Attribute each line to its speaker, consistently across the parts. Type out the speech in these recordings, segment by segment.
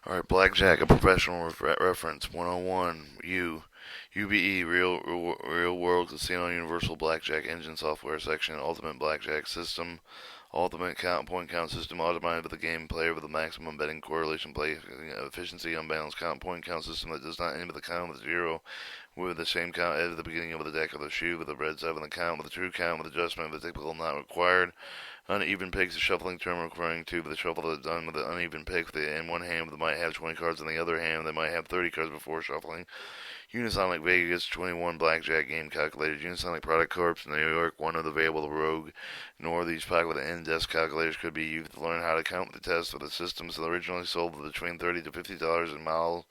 Speaker 1: Alright, Blackjack, a professional reference. 101. UBE, real world casino universal blackjack engine software section. Ultimate blackjack system. Ultimate point count system automated for the game player with the maximum betting correlation play efficiency unbalanced point count system that does not end with the count with zero with the same count at the beginning of the deck of the shoe with the red 7 the count with the true count with adjustment of the typical not required. Uneven picks, a shuffling term referring to the shuffle that's done with an uneven pick. In one hand, they might have 20 cards, in the other hand, they might have 30 cards before shuffling. Unisonic Vegas 21 Blackjack Game Calculators. Unisonic Product Corp. New York, one of the available Rogue. Nor these popular in-desk calculators could be used to learn how to count the test of the systems originally sold for between $30 to $50 and models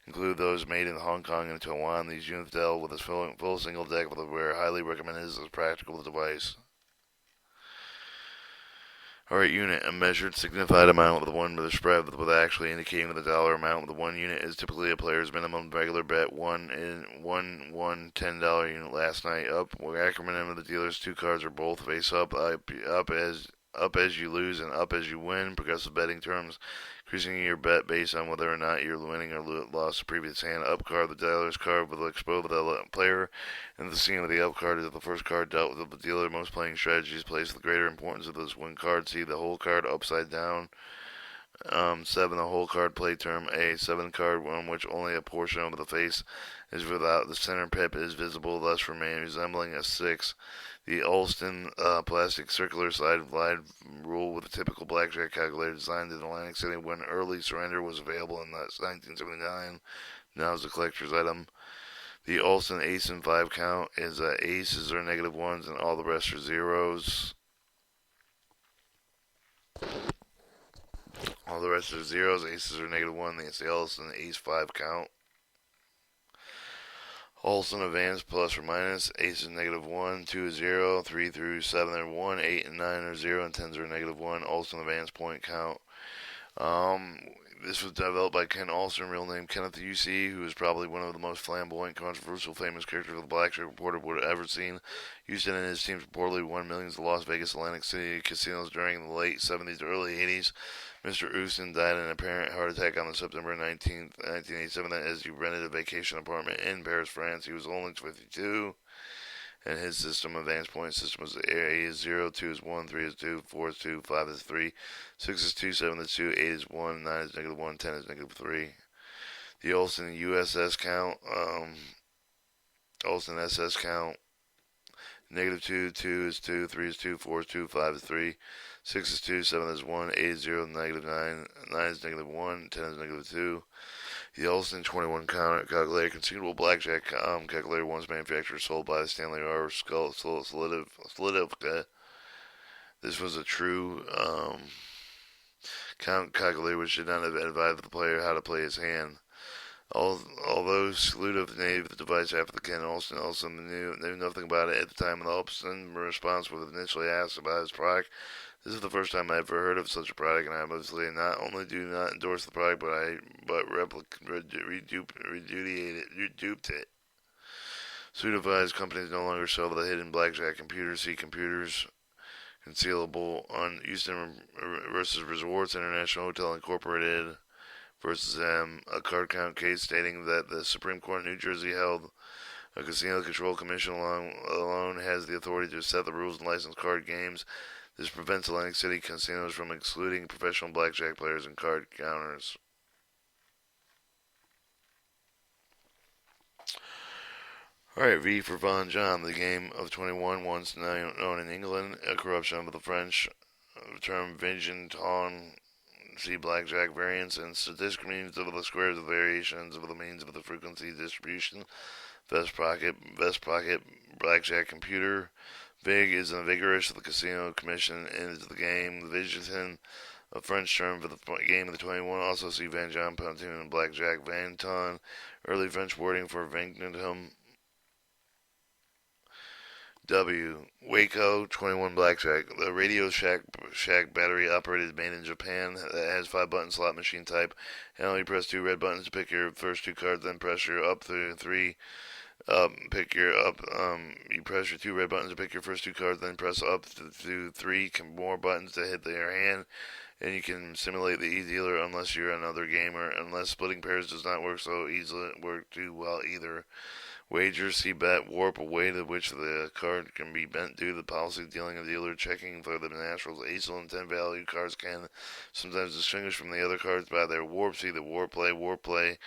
Speaker 1: include those made in Hong Kong and Taiwan. These units dealt with a full single deck with a where highly recommended as a practical device. Alright, unit, a measured signified amount with one with a spread with actually indicating the dollar amount with the one unit is typically a player's minimum regular bet. One $10 unit last night up. Acronym of the dealer's two cards are both face up as you lose and up as you win. Progressive betting terms, increasing your bet based on whether or not you're winning or lost the previous hand. Up card, the dealer's card will expose the player, and the scene of the up card is the first card dealt with the dealer. Most playing strategies place the greater importance of this one card. See the whole card upside down. 7. The whole card play term. A 7 card on which only a portion of the face is without the center pip is visible, thus resembling a 6. The Alston plastic circular slide rule with a typical blackjack calculator designed in Atlantic City when early surrender was available in 1979. Now is a collector's item. The Alston ace and 5 count is aces are negative ones and all the rest are zeros. All the rest are zeros. Aces are negative one. It's the Alston ace 5 count. Alston advance plus or minus. Ace is negative 1, 2 is 0, 3 through 7 are 1, 8 and 9 are 0, and 10s are negative 1. Alston advance point count. This was developed by Ken Alston, real name Kenneth U.C., who is probably one of the most flamboyant, controversial, famous characters the Blackjack Reporter would have ever seen. Houston and his teams reportedly won millions of Las Vegas Atlantic City casinos during the late 70s to early 80s. Mr. Houston died in an apparent heart attack on September 19th, 1987 as he rented a vacation apartment in Paris, France. He was only 52. And his system, advanced point system, was A is 0, 2 is 1, 3 is 2, 4 is 2, 5 is 3, 6 is 2, 7 is 2, 8 is 1, 9 is negative 1, 10 is negative 3. The Olsen USS count, Olsen SS count, negative 2, 2 is 2, 3 is 2, 4 is 2, 5 is 3, 6 is 2, 7 is 1, 8 is 0, negative 9, 9 is negative 1, 10 is negative 2. The Olsen 21 calculator, conceivable blackjack calculator, once manufactured, sold by the Stanley R. Solidivka. This was a true count calculator which did not advise the player how to play his hand. Although Sludiv named the device after the Ken Olsen, knew nothing about it at the time. And the Olsen response was initially asked about his product. This is the first time I ever heard of such a product, and I obviously not only do not endorse the product, but reduped it. Sudifies companies no longer sell the hidden blackjack computers. See computers concealable on Houston versus Resorts International Hotel Incorporated versus M. A card count case stating that the Supreme Court of New Jersey held a casino control commission alone has the authority to set the rules and license card games. This prevents Atlantic City casinos from excluding professional blackjack players and card counters. Alright, V for Von John. The game of 21, once known in England, a corruption of the French term Vision Ton. See blackjack variants and statistical means of the squares of variations of the means of the frequency distribution. Vest pocket, blackjack computer. Vig is a vigorous of the casino commission into the game. The Vigiton, a French term for the game of the 21. Also see Van John Pontoon and Blackjack Vanton. Early French wording for Vingtum. W. Waco 21 Blackjack. The Radio Shack battery operated made in Japan that has 5 button slot machine type. And only press 2 red buttons to pick your first 2 cards, then press your up through 3 pick your up. You press your 2 red buttons to pick your first 2 cards, then press up to 3 more buttons to hit their hand. and you can simulate the e-dealer unless you're another gamer. Unless splitting pairs does not work too well either. Wager, see bet, warp, a way to which the card can be bent due to the policy dealing a dealer checking for the naturals. Ace and 10 value cards can sometimes distinguish from the other cards by their warp. See the warp play.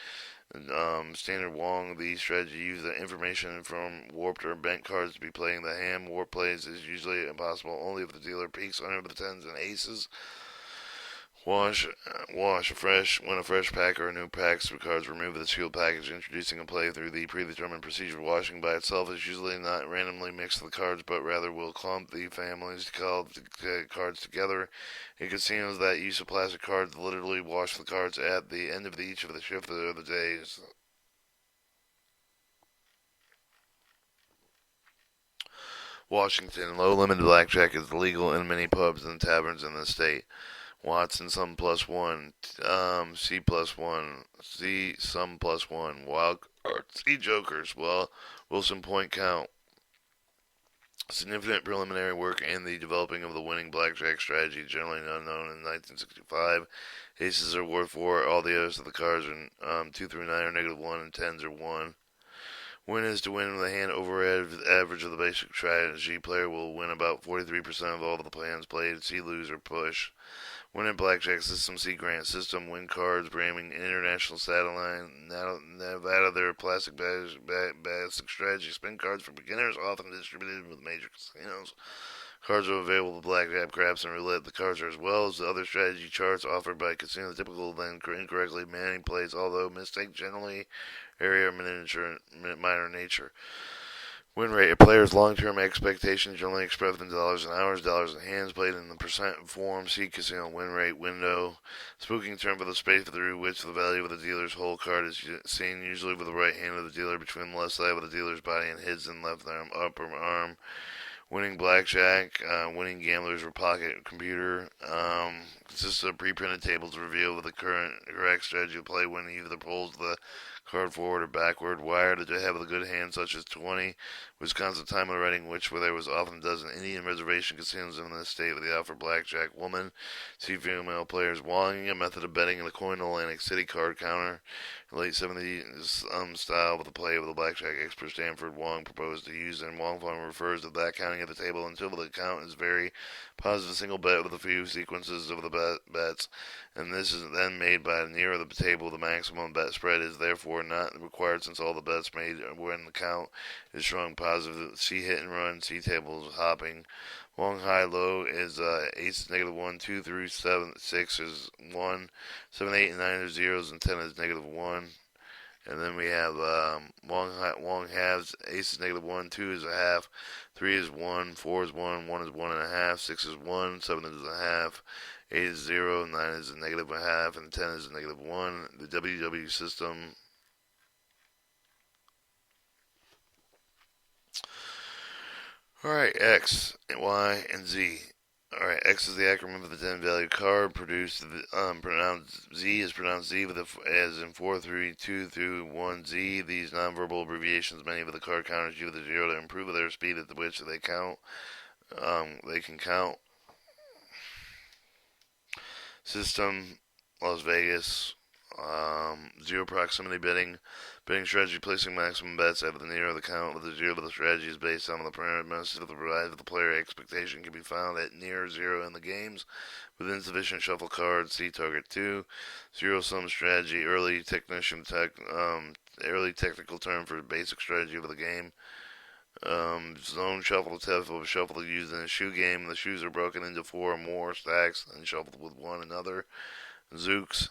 Speaker 1: Standard Wong, the strategy use the information from warped or bent cards to be playing the hand. Warp plays is usually impossible only if the dealer peaks under the tens and aces. Wash when a fresh pack or a new pack of cards remove the sealed package, introducing a play through the predetermined procedure. Washing by itself is usually not randomly mix the cards, but rather will clump the families to call the cards together. In casinos, that use of plastic cards literally wash the cards at the end of each of the shift of the days. Washington, low limit blackjack is legal in many pubs and taverns in the state. Watson some +1, C +1, C some +1, wild cards, C jokers, well, Wilson point count. Significant preliminary work and the developing of the winning blackjack strategy, generally unknown in 1965. Aces are worth 4, all the others of the cards are 2 through 9 are -1, and 10s are 1. Win is to win with a hand over average of the basic strategy. Player will win about 43% of all of the plans played. See lose or push. Win in blackjack system, see grant system, win cards, Braming, international satellite, Nevada, their plastic basic strategy, spin cards for beginners, often distributed with major casinos. Cards are available to blackjack, craps, and roulette. The cards are as well as the other strategy charts offered by casino. Typical then incorrectly manning plays, although mistake generally area minor nature. Win rate. A player's long-term expectations generally expressed in dollars and hours, dollars and hands, played in the percent form. See casino win rate window. Spooking term for the space through which the value of the dealer's whole card is seen, usually with the right hand of the dealer between the left side of the dealer's body and his and left arm, upper arm. Winning blackjack, winning gamblers or pocket computer, consists of pre-printed tables reveal with the correct strategy of play when either pulls the card forward or backward. Wired to have a good hand such as 20. Wisconsin time of writing, which where there was often a dozen Indian reservation casinos in the state with the offer blackjack. Woman, see female players. Wonging, a method of betting in the coin Atlantic City card counter. Late 70s style with the play of the blackjack expert Stanford Wong proposed to use, and Wong Fong refers to that counting at the table until the count is very positive single bet with a few sequences of the bets, and this is then made by nearer the table. The maximum bet spread is therefore not required since all the bets made when the count is showing positive. See hit and run, see tables hopping. Long, high, low is ace is -1, 2 through 7, 6 is 1, 7, 8, and 9 are zeros, and 10 is -1. And then we have long halves. Ace is -1, 2 is a half, 3 is 1, 4 is 1, 1 is 1.5, 6 is 1, 7 is a half, 8 is 0, 9 is a -1/2, and 10 is a -1. The WW system. Alright, X, Y, and Z. Alright, X is the acronym for the 10 value card. Pronounced Z is pronounced Z as in 4, 3, 2 through 1 Z. These nonverbal abbreviations, many of the card counters use the 0 to improve their speed at which they count. They can count. System, Las Vegas. Zero proximity betting. Betting strategy, placing maximum bets at the nearer the count with the zero of the strategy is based on the premise of the player expectation can be found at near zero in the games with insufficient shuffle cards. See target 2. Zero sum strategy, early technical term for basic strategy of the game. Zone shuffle, shuffle used in a shoe game. The shoes are broken into 4 or more stacks and shuffled with one another. Zooks.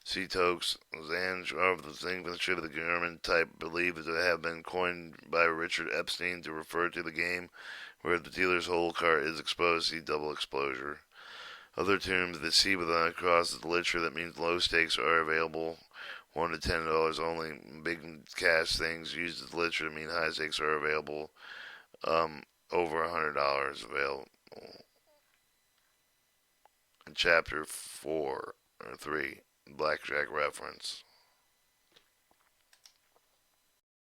Speaker 1: Sea tokes, Zanj of the signature of the German type believed to have been coined by Richard Epstein to refer to the game where the dealer's whole card is exposed. See double exposure. Other terms that see with a cross is the literature that means low stakes are available, $1 to $10 only. Big cash things used as literature to mean high stakes are available, over $100 available. In chapter 4 or 3. Blackjack reference.